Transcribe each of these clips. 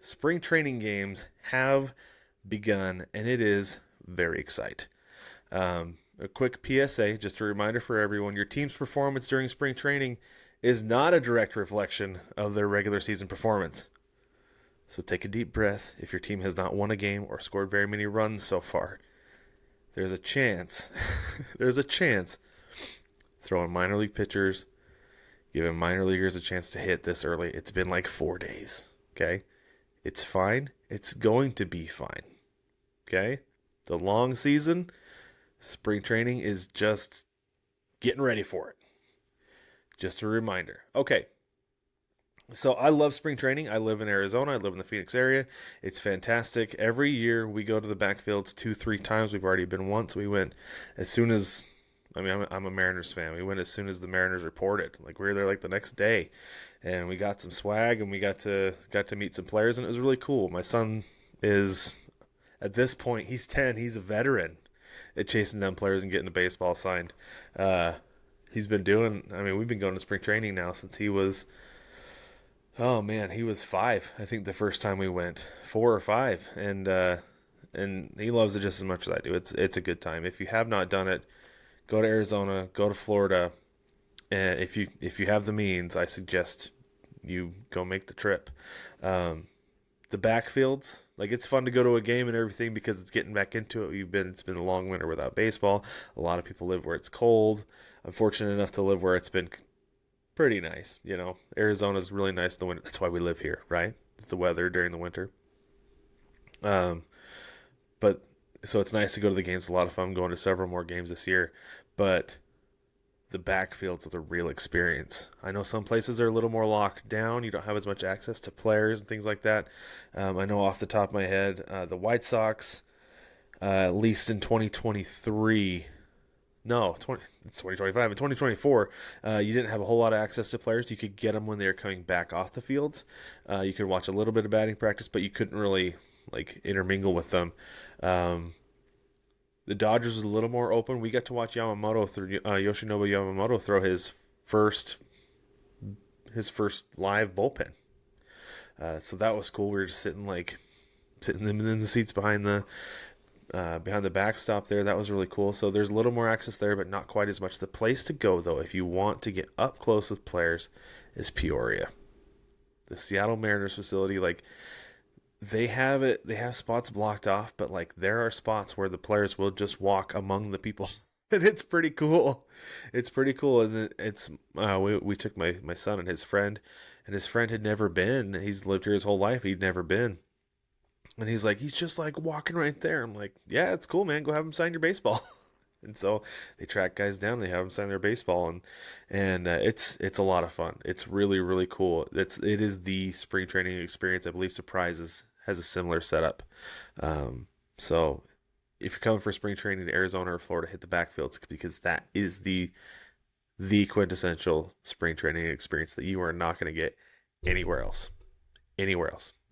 spring training games have begun, and it is very exciting. A quick PSA, just a reminder for everyone, your team's performance during spring training is not a direct reflection of their regular season performance. So take a deep breath. If your team has not won a game or scored very many runs so far, there's a chance, throwing minor league pitchers, giving minor leaguers a chance to hit this early. It's been like 4 days, okay? It's fine. It's going to be fine, okay? The long season, spring training is just getting ready for it. Just a reminder. Okay. So I love spring training. I live in Arizona. I live in the Phoenix area. It's fantastic. Every year we go to the backfields 2-3 times. We've already been once. We went as soon as, I'm a Mariners fan. We went as soon as the Mariners reported. Like we were there like the next day, and we got some swag and we got to meet some players, and it was really cool. My son is, at this point, he's 10. He's a veteran at chasing down players and getting a baseball signed. He's been doing. We've been going to spring training now since he was. Oh man, he was 5. I think the first time we went, 4 or 5, and he loves it just as much as I do. It's a good time. If you have not done it, go to Arizona, go to Florida, and if you have the means, I suggest you go make the trip. The backfields, like it's fun to go to a game and everything because it's getting back into it. It's been a long winter without baseball. A lot of people live where it's cold. I'm fortunate enough to live where it's been pretty nice. Arizona's really nice in the winter. That's why we live here, right? It's the weather during the winter. But so it's nice to go to the games. It's a lot of fun. I'm going to several more games this year, but the backfields are the real experience. I know some places are a little more locked down. You don't have as much access to players and things like that. I know off the top of my head, the White Sox, at least in 2023. No, it's 2025. In 2024, you didn't have a whole lot of access to players. You could get them when they were coming back off the fields. You could watch a little bit of batting practice, but you couldn't really intermingle with them. The Dodgers was a little more open. We got to watch Yoshinobu Yamamoto throw his first live bullpen. So that was cool. We were just sitting in the seats behind the backstop there. That was really cool. So there's a little more access there, but not quite as much. The place to go, though, if you want to get up close with players, is Peoria. The Seattle Mariners facility, they have spots blocked off, but there are spots where the players will just walk among the people. And it's pretty cool. It's pretty cool. And we took my son and his friend had never been. He's lived here his whole life. He'd never been. And he's just walking right there. I'm like, yeah, it's cool, man. Go have him sign your baseball. And so they track guys down. They have them sign their baseball, and it's a lot of fun. It's really, really cool. It is the spring training experience. I believe Surprise has a similar setup. So if you're coming for spring training to Arizona or Florida, hit the backfields because that is the quintessential spring training experience that you are not going to get anywhere else.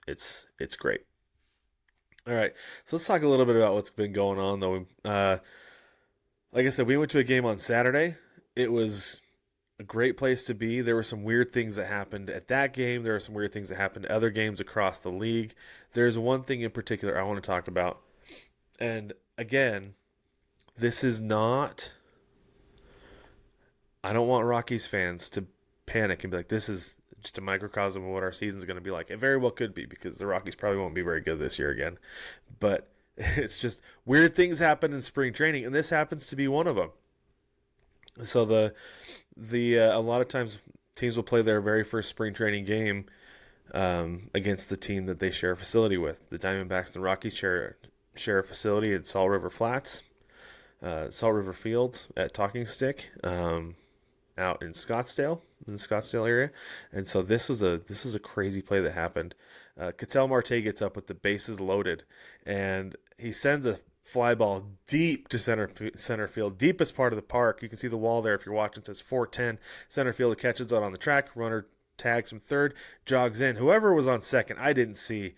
It's great. All right, so let's talk a little bit about what's been going on, though. Like I said, we went to a game on Saturday. It was a great place to be. There were some weird things that happened at that game. There are some weird things that happened at other games across the league. There's one thing in particular I want to talk about. And again, this is not... I don't want Rockies fans to panic and be like, this is just a microcosm of what our season's going to be like. It very well could be, because the Rockies probably won't be very good this year again. But it's just weird things happen in spring training, and this happens to be one of them. So a lot of times teams will play their very first spring training game against the team that they share a facility with. The Diamondbacks and the Rockies share a facility at Salt River Flats, Salt River Fields at Talking Stick, out in the Scottsdale area. And so this was a crazy play that happened. Ketel Marte gets up with the bases loaded, and he sends a fly ball deep to center field, deepest part of the park. You can see the wall there if you're watching. It says 410. Center fielder catches it on the track. Runner tags from third, jogs in. Whoever was on second, I didn't see,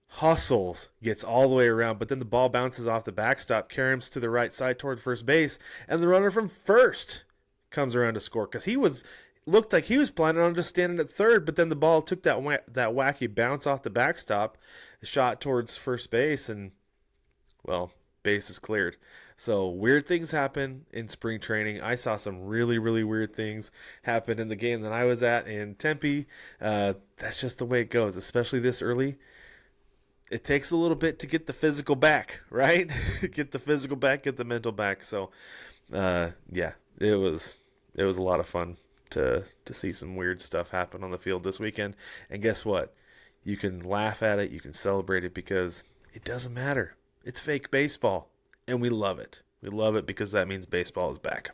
hustles, gets all the way around, but then the ball bounces off the backstop, caroms to the right side toward first base, and the runner from first comes around to score, because he was looked like he was planning on just standing at third, but then the ball took that wacky bounce off the backstop, shot towards first base, and, well, base is cleared. So weird things happen in spring training. I saw some really, really weird things happen in the game that I was at in Tempe. That's just the way it goes, especially this early. It takes a little bit to get the physical back, right? Get the physical back, get the mental back. So, yeah, it was a lot of fun to see some weird stuff happen on the field this weekend. And guess what? You can laugh at it, you can celebrate it, because it doesn't matter. It's fake baseball, and we love it. We love it because that means baseball is back.